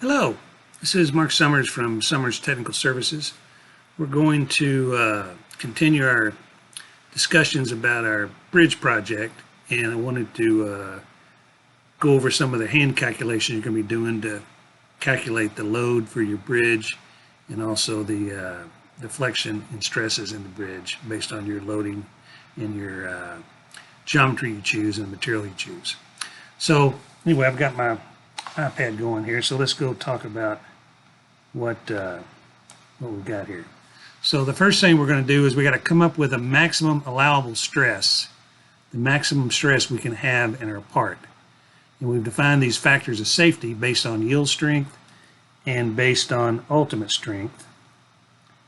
Hello, this is Mark Summers from Summers Technical Services. We're going to continue our discussions about our bridge project, and I wanted to go over some of the hand calculations you're going to be doing to calculate the load for your bridge and also the deflection and stresses in the bridge based on your loading and your geometry you choose and material you choose. So anyway, I've got my iPad going here, so let's go talk about what we've got here. So the first thing we're going to do is we got to come up with a maximum allowable stress, the maximum stress we can have in our part. And we've defined these factors of safety based on yield strength and based on ultimate strength.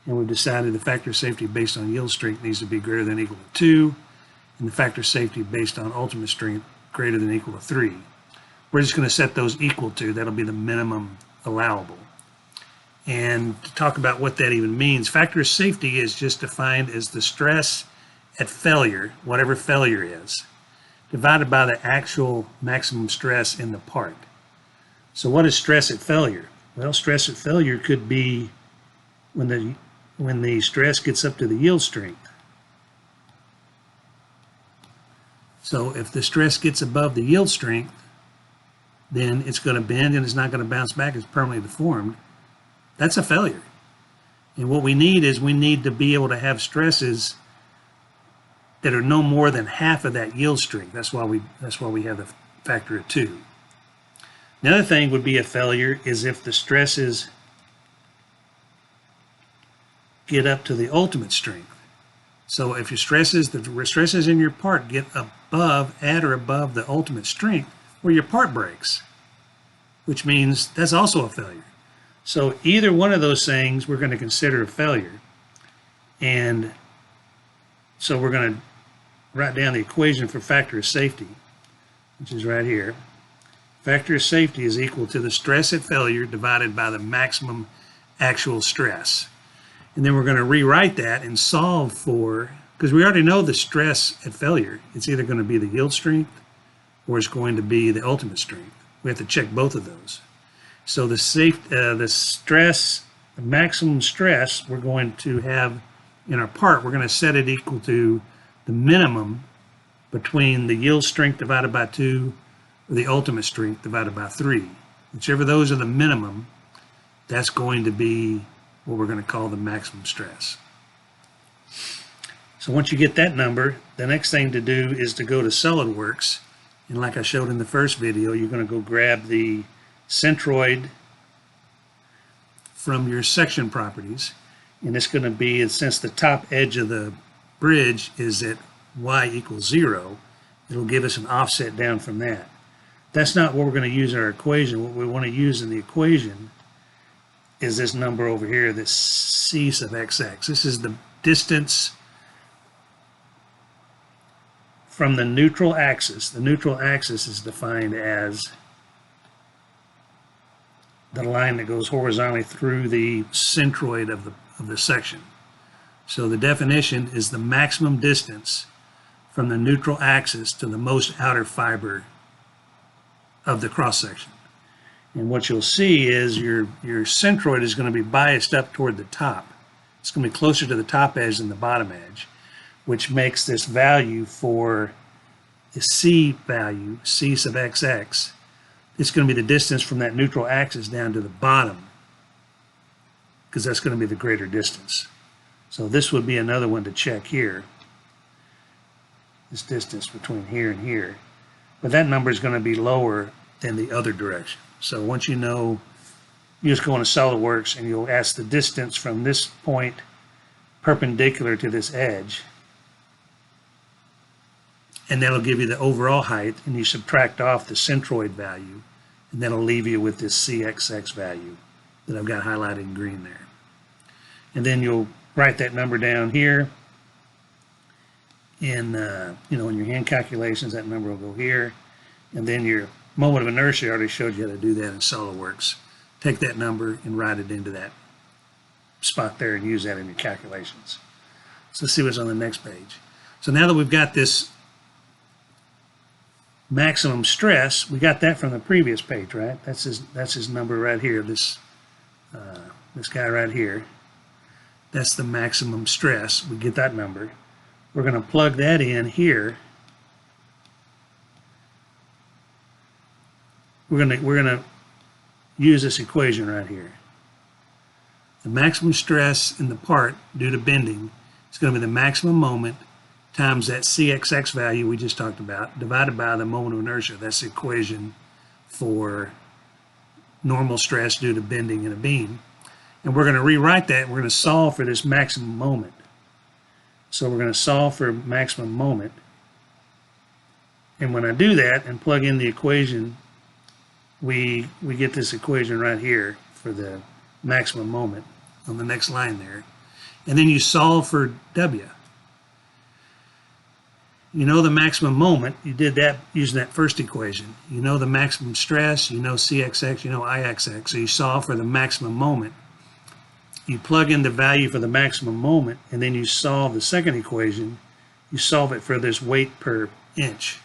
And we've decided the factor of safety based on yield strength needs to be greater than or equal to 2, and the factor of safety based on ultimate strength greater than or equal to 3. We're just going to set those equal to, that'll be the minimum allowable. And to talk about what that even means, factor of safety is just defined as the stress at failure, whatever failure is, divided by the actual maximum stress in the part. So what is stress at failure? Well, stress at failure could be when the stress gets up to the yield strength. So if the stress gets above the yield strength, then it's going to bend and it's not going to bounce back, it's permanently deformed. That's a failure. And what we need is we need to be able to have stresses that are no more than half of that yield strength. That's why we have the factor of 2. Another thing would be a failure is if the stresses get up to the ultimate strength. So if the stresses in your part get at or above the ultimate strength, where your part breaks, which means that's also a failure. So either one of those things we're going to consider a failure. And so we're going to write down the equation for factor of safety, which is right here. Factor of safety is equal to the stress at failure divided by the maximum actual stress. And then we're going to rewrite that and solve for, because we already know the stress at failure. It's either going to be the yield strength or it's going to be the ultimate strength. We have to check both of those. So the stress, the maximum stress we're going to have in our part, we're going to set it equal to the minimum between the yield strength divided by 2 or the ultimate strength divided by 3. Whichever those are the minimum, that's going to be what we're going to call the maximum stress. So once you get that number, the next thing to do is to go to SolidWorks. And like I showed in the first video, you're going to go grab the centroid from your section properties. And it's going to be, since the top edge of the bridge is at y equals 0, it'll give us an offset down from that. That's not what we're going to use in our equation. What we want to use in the equation is this number over here, this c sub xx. This is the distance from the neutral axis. The neutral axis is defined as the line that goes horizontally through the centroid of the section. So the definition is the maximum distance from the neutral axis to the most outer fiber of the cross section. And what you'll see is your centroid is going to be biased up toward the top. It's going to be closer to the top edge than the bottom edge, which makes this value for the c value, c sub xx, it's going to be the distance from that neutral axis down to the bottom, because that's going to be the greater distance. So this would be another one to check here, this distance between here and here. But that number is going to be lower than the other direction. So once you know, you just go into SolidWorks and you'll ask the distance from this point perpendicular to this edge, and that'll give you the overall height, and you subtract off the centroid value, and that'll leave you with this CXX value that I've got highlighted in green there. And then you'll write that number down here in, in your hand calculations. That number will go here, and then your moment of inertia, I already showed you how to do that in SolidWorks. Take that number and write it into that spot there and use that in your calculations. So let's see what's on the next page. So now that we've got this maximum stress, we got that from the previous page, right? That's his number right here, this guy right here. That's the maximum stress. We get that number. We're going to plug that in here. We're going to use this equation right here. The maximum stress in the part due to bending is going to be the maximum moment times that CXX value we just talked about, divided by the moment of inertia. That's the equation for normal stress due to bending in a beam. And we're going to rewrite that. We're going to solve for this maximum moment. So we're going to solve for maximum moment. And when I do that and plug in the equation, we get this equation right here for the maximum moment on the next line there. And then you solve for W. You know the maximum moment. You did that using that first equation. You know the maximum stress. You know CXX. You know IXX. So you solve for the maximum moment. You plug in the value for the maximum moment, and then you solve the second equation. You solve it for this weight per inch.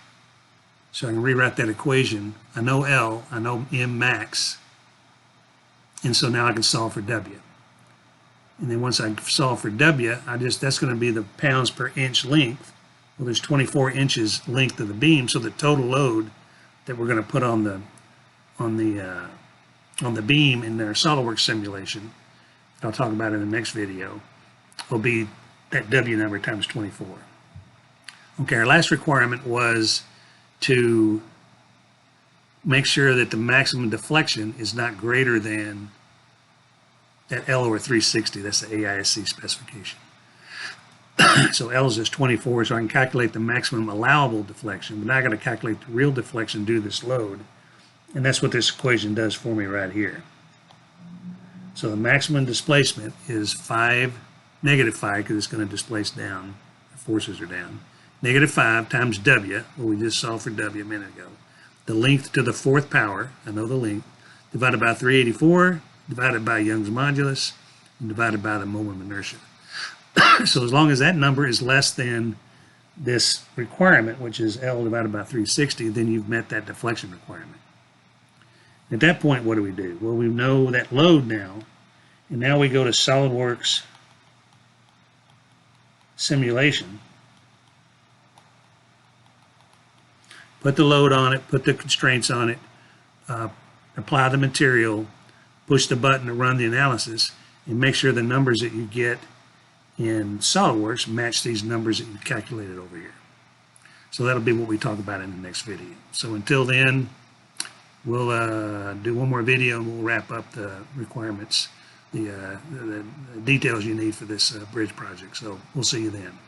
So I can rewrite that equation. I know L, I know M max, and so now I can solve for W. And then once I solve for W, that's going to be the pounds per inch length. Well, there's 24 inches length of the beam, so the total load that we're going to put on the beam in our SolidWorks simulation, I'll talk about in the next video, will be that W number times 24. Okay, our last requirement was to make sure that the maximum deflection is not greater than that L over 360. That's the AISC specification. So L is just 24, so I can calculate the maximum allowable deflection, but now I got to calculate the real deflection due to this load. And that's what this equation does for me right here. So the maximum displacement is negative 5, because it's going to displace down. The forces are down. Negative 5 times W, well, we just solved for W a minute ago. The length to the fourth power, I know the length, divided by 384, divided by Young's modulus, and divided by the moment of inertia. So as long as that number is less than this requirement, which is L divided by 360, then you've met that deflection requirement. At that point, what do? Well, we know that load now, and now we go to SolidWorks simulation. Put the load on it, put the constraints on it, apply the material, push the button to run the analysis, and make sure the numbers that you get in SolidWorks match these numbers that you calculated over here. So that'll be what we talk about in the next video. So until then, we'll do one more video and we'll wrap up the requirements, the details you need for this bridge project. So we'll see you then.